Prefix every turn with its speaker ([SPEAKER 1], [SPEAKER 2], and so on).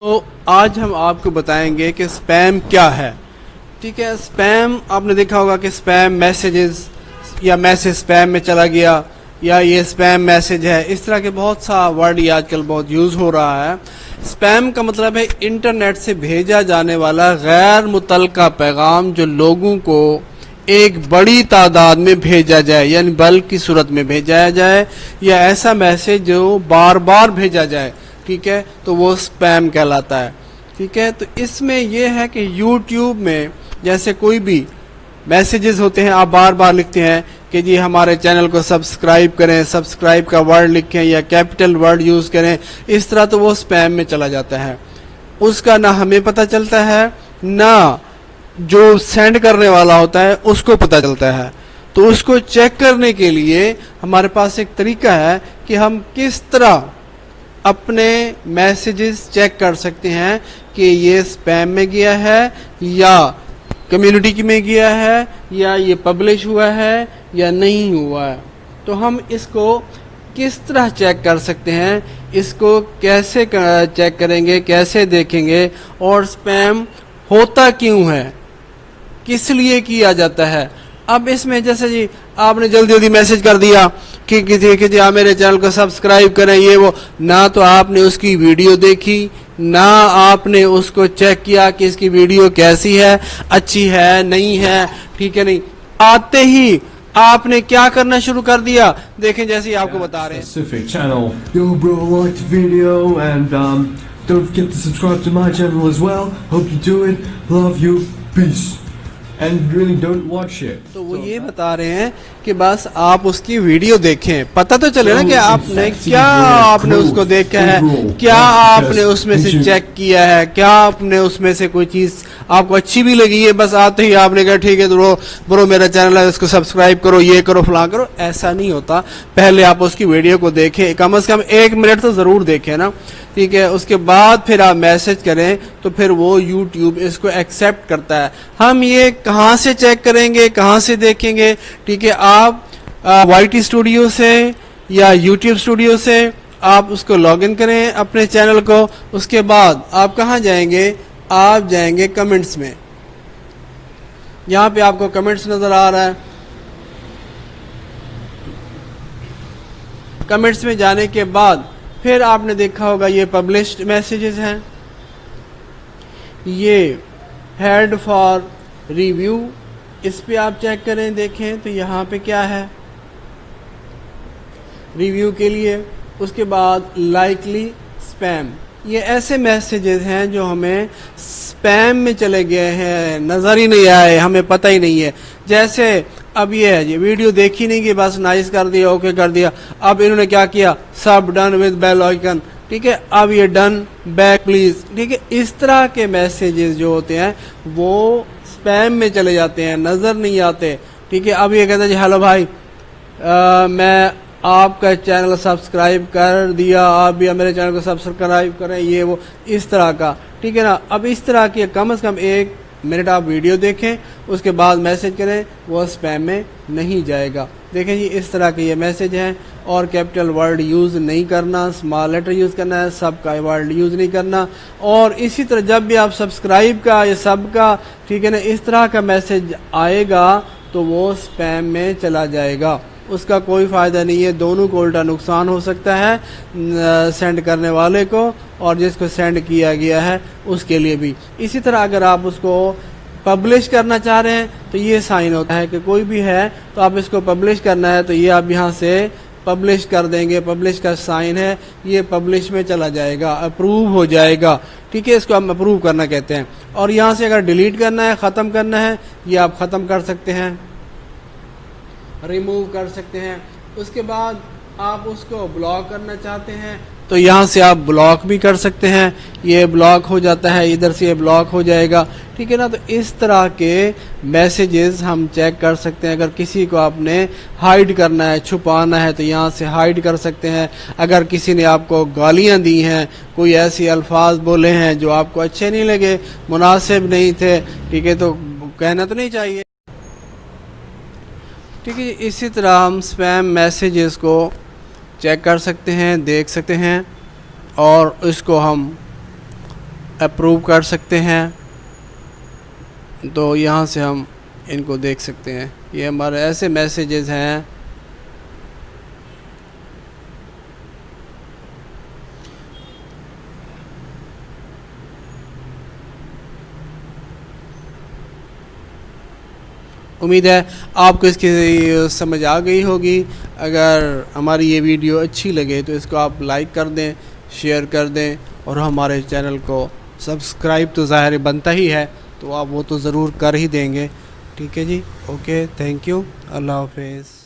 [SPEAKER 1] تو آج ہم آپ کو بتائیں گے کہ سپیم کیا ہے. ٹھیک ہے، سپیم آپ نے دیکھا ہوگا کہ سپیم میسیجز یا میسیج سپیم میں چلا گیا یا یہ سپیم میسیج ہے، اس طرح کے بہت سا ورڈ یہ آج کل بہت یوز ہو رہا ہے. سپیم کا مطلب ہے انٹرنیٹ سے بھیجا جانے والا غیر متعلقہ پیغام جو لوگوں کو ایک بڑی تعداد میں بھیجا جائے، یعنی بلک کی صورت میں بھیجا جائے یا ایسا میسیج جو بار بار بھیجا جائے. ٹھیک ہے، تو وہ سپیم کہلاتا ہے. ٹھیک ہے، تو اس میں یہ ہے کہ یوٹیوب میں جیسے کوئی بھی میسیجز ہوتے ہیں، آپ بار بار لکھتے ہیں کہ جی ہمارے چینل کو سبسکرائب کریں، سبسکرائب کا ورڈ لکھیں یا کیپٹل ورڈ یوز کریں، اس طرح تو وہ سپیم میں چلا جاتا ہے. اس کا نہ ہمیں پتہ چلتا ہے نہ جو سینڈ کرنے والا ہوتا ہے اس کو پتہ چلتا ہے. تو اس کو چیک کرنے کے لیے ہمارے پاس ایک طریقہ ہے کہ ہم کس طرح اپنے میسیجز چیک کر سکتے ہیں کہ یہ سپیم میں گیا ہے یا کمیونٹی میں گیا ہے یا یہ پبلش ہوا ہے یا نہیں ہوا ہے. تو ہم اس کو کس طرح چیک کر سکتے ہیں، اس کو کیسے چیک کریں گے، کیسے دیکھیں گے، اور سپیم ہوتا کیوں ہے، کس لیے کیا جاتا ہے. اب اس میں جیسے جی آپ نے جلدی جلدی میسج کر دیا کہ جی آپ میرے چینل کو سبسکرائب کریں، یہ وہ، نہ تو آپ نے اس کی ویڈیو دیکھی، نہ آپ نے اس کو چیک کیا کہ اس کی ویڈیو کیسی ہے، اچھی ہے نہیں ہے. ٹھیک ہے، نہیں آتے ہی آپ نے کیا کرنا شروع کر دیا. دیکھیں جیسے آپ کو بتا رہے ہیں،
[SPEAKER 2] Yo bro, like the video and don't forget to subscribe to my channel as well. Hope you do it. Love you. Peace. And really don't watch it.
[SPEAKER 1] تو وہ یہ بتا رہے ہیں کہ بس آپ اس کی ویڈیو دیکھیں، پتہ تو چلے نا کہ آپ نے کیا آپ نے اس کو دیکھا ہے، کیا آپ نے اس میں سے چیک کیا ہے، کیا آپ نے اس میں سے کوئی چیز آپ کو اچھی بھی لگی ہے. بس آتے ہی آپ نے کہا ٹھیک ہے برو میرا چینل ہے، اس کو سبسکرائب کرو، یہ کرو فلاں کرو. ایسا نہیں ہوتا. پہلے آپ اس کی ویڈیو کو دیکھیں، کم از کم 1 منٹ تو ضرور دیکھیں نا. ٹھیک ہے، اس کے بعد پھر آپ میسج کریں تو پھر وہ یوٹیوب اس کو ایکسیپٹ کرتا ہے. ہم یہ کہاں سے چیک کریں گے، کہاں سے دیکھیں گے. ٹھیک ہے، آپ وائی ٹی اسٹوڈیو سے یا یوٹیوب اسٹوڈیو سے آپ اس کو لاگ ان کریں اپنے چینل کو. اس کے بعد آپ کہاں جائیں گے، آپ جائیں گے کمنٹس میں. یہاں پہ آپ کو کمنٹس نظر آ رہا ہے. کمنٹس میں جانے کے بعد پھر آپ نے دیکھا ہوگا یہ پبلشڈ میسیجز ہیں، یہ ہیڈ فار ریویو، اس پہ آپ چیک کریں دیکھیں تو یہاں پہ کیا ہے ریویو کے لیے. اس کے بعد لائکلی سپیم، یہ ایسے میسیجز ہیں جو ہمیں سپیم میں چلے گئے ہیں، نظر ہی نہیں آئے، ہمیں پتہ ہی نہیں ہے. جیسے اب یہ ہے، یہ ویڈیو دیکھی نہیں کہ بس نائس کر دیا، اوکے کر دیا. اب انہوں نے کیا کیا، سب ڈن ود بیل آئیکن. ٹھیک ہے، اب یہ ڈن بیک پلیز. ٹھیک ہے، اس طرح کے میسیجز جو ہوتے ہیں وہ سپیم میں چلے جاتے ہیں، نظر نہیں آتے. ٹھیک ہے، اب یہ کہتا ہے جی ہیلو بھائی، میں آپ کا چینل سبسکرائب کر دیا، آپ بھی میرے چینل کو سبسکرائب کریں، یہ وہ اس طرح کا. ٹھیک ہے نا. اب اس طرح کی کم از کم 1 منٹ آپ ویڈیو دیکھیں، اس کے بعد میسج کریں، وہ سپیم میں نہیں جائے گا. دیکھیں جی اس طرح کے یہ میسج ہیں. اور کیپٹل ورڈ یوز نہیں کرنا، اسمال لیٹر یوز کرنا ہے، سب کا ورڈ یوز نہیں کرنا. اور اسی طرح جب بھی آپ سبسکرائب کا یا سب کا، ٹھیک ہے نا، اس طرح کا میسج آئے گا تو وہ سپیم میں چلا جائے گا. اس کا کوئی فائدہ نہیں ہے، دونوں کو الٹا نقصان ہو سکتا ہے، سینڈ کرنے والے کو اور جس کو سینڈ کیا گیا ہے اس کے لیے بھی. اسی طرح اگر آپ اس کو پبلش کرنا چاہ رہے ہیں تو یہ سائن ہوتا ہے کہ کوئی بھی ہے تو آپ اس کو پبلش کرنا ہے تو یہ آپ یہاں سے پبلش کر دیں گے، پبلش کا سائن ہے، یہ پبلش میں چلا جائے گا، اپروو ہو جائے گا. ٹھیک ہے، اس کو ہم اپروو کرنا کہتے ہیں. اور یہاں سے اگر ڈیلیٹ کرنا ہے، ختم کرنا ہے، یہ آپ ختم کر سکتے ہیں، ریموو کر سکتے ہیں. اس کے بعد آپ اس کو بلاک کرنا چاہتے ہیں تو یہاں سے آپ بلاک بھی کر سکتے ہیں، یہ بلاک ہو جاتا ہے، ادھر سے یہ بلاک ہو جائے گا. ٹھیک ہے نا. تو اس طرح کے میسیجز ہم چیک کر سکتے ہیں. اگر کسی کو آپ نے ہائیڈ کرنا ہے، چھپانا ہے تو یہاں سے ہائیڈ کر سکتے ہیں. اگر کسی نے آپ کو گالیاں دی ہیں، کوئی ایسی الفاظ بولے ہیں جو آپ کو اچھے نہیں لگے، مناسب نہیں تھے، ٹھیک ہے، تو کہنا تو نہیں چاہیے. ٹھیک ہے، اسی طرح ہم سپیم میسیجز کو چیک کر سکتے ہیں، دیکھ سکتے ہیں اور اس کو ہم اپروو کر سکتے ہیں. تو یہاں سے ہم ان کو دیکھ سکتے ہیں. یہ ہمارے ایسے میسیجز ہیں امید ہے آپ کو اس کی سمجھ آ گئی ہوگی. اگر ہماری یہ ویڈیو اچھی لگے تو اس کو آپ لائک کر دیں, شیئر کر دیں, اور ہمارے چینل کو سبسکرائب تو ظاہر بنتا ہی ہے, تو آپ وہ تو ضرور کر ہی دیں گے. ٹھیک ہے جی, اوکے, تھینک یو, اللہ حافظ.